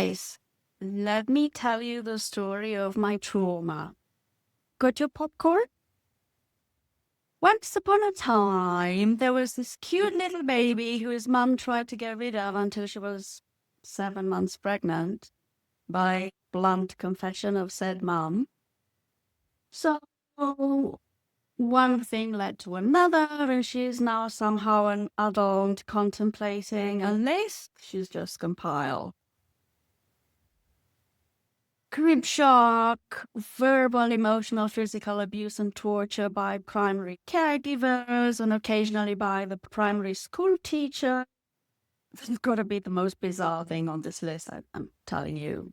guys, let me tell you the story of my trauma. Got your popcorn? Once upon a time, there was this cute little baby who his mum tried to get rid of until she was 7 months pregnant, by blunt confession of said mum. So one thing led to another, and she's now somehow an adult contemplating a list she's just compiled. Crib shock, verbal, emotional, physical abuse and torture by primary caregivers and occasionally by the primary school teacher. This has got to be the most bizarre thing on this list, I'm telling you.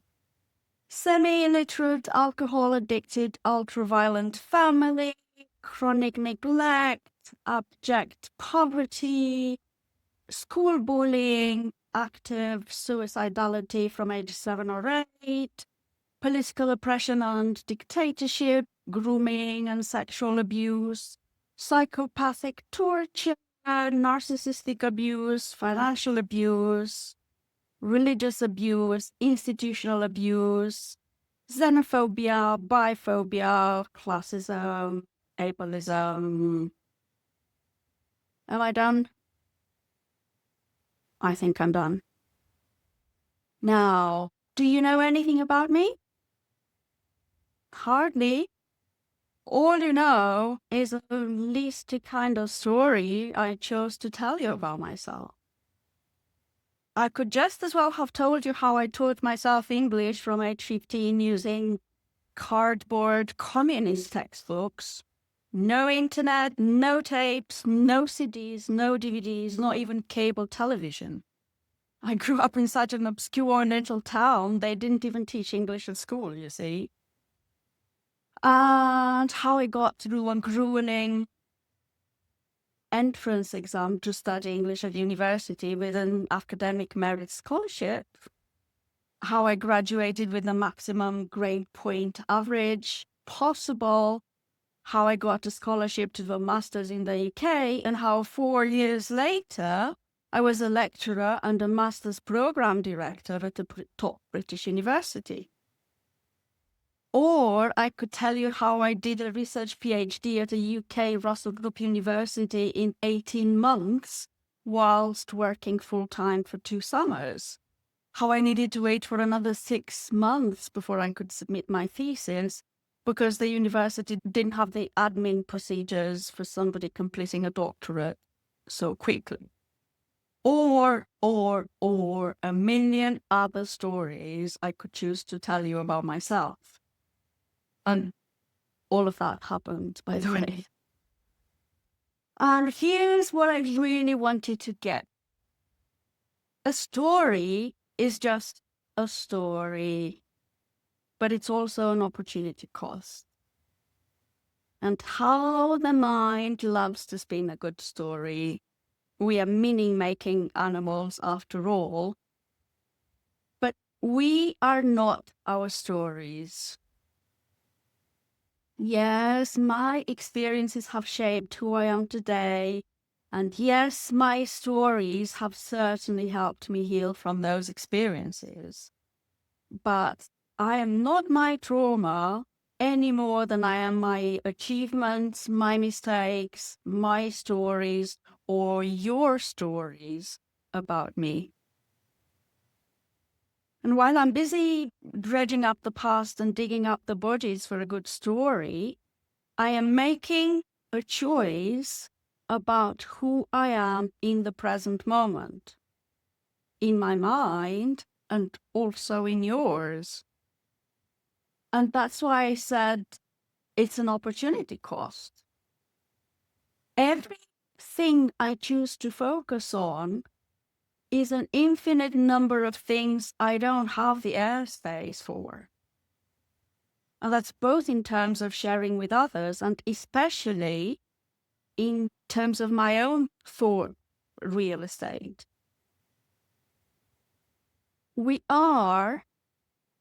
Semi-illiterate, alcohol-addicted, ultra-violent family, chronic neglect, abject poverty, school bullying, active suicidality from age 7 or 8, political oppression and dictatorship, grooming and sexual abuse, psychopathic torture, narcissistic abuse, financial abuse, religious abuse, institutional abuse, xenophobia, biphobia, classism, ableism. Am I done? I think I'm done. Now, do you know anything about me? Hardly. All you know is at least the kind of story I chose to tell you about myself. I could just as well have told you how I taught myself English from age 15 using cardboard communist textbooks. No internet, no tapes, no CDs, no DVDs, not even cable television. I grew up in such an obscure little town, they didn't even teach English at school, you see. And how I got through a grueling entrance exam to study English at university with an academic merit scholarship. How I graduated with the maximum grade point average possible. How I got a scholarship to the master's in the UK, and how 4 years later, I was a lecturer and a master's program director at a top British university. Or I could tell you how I did a research PhD at a UK Russell Group University in 18 months whilst working full-time for 2 summers. How I needed to wait for another 6 months before I could submit my thesis because the university didn't have the admin procedures for somebody completing a doctorate so quickly. Or a million other stories I could choose to tell you about myself. And all of that happened, by the way. And here's what I really wanted to get. A story is just a story, but it's also an opportunity cost. And how the mind loves to spin a good story. We are meaning-making animals after all. But we are not our stories. Yes, my experiences have shaped who I am today. And yes, my stories have certainly helped me heal from those experiences. But I am not my trauma any more than I am my achievements, my mistakes, my stories, or your stories about me. And while I'm busy dredging up the past and digging up the bodies for a good story, I am making a choice about who I am in the present moment, in my mind and also in yours. And that's why I said it's an opportunity cost. Everything I choose to focus on is an infinite number of things I don't have the airspace for. And that's both in terms of sharing with others and especially in terms of my own thought real estate. We are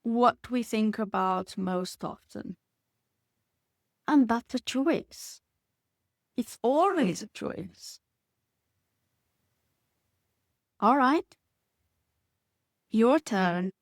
what we think about most often. And that's a choice. It's always a choice. All right. Your turn.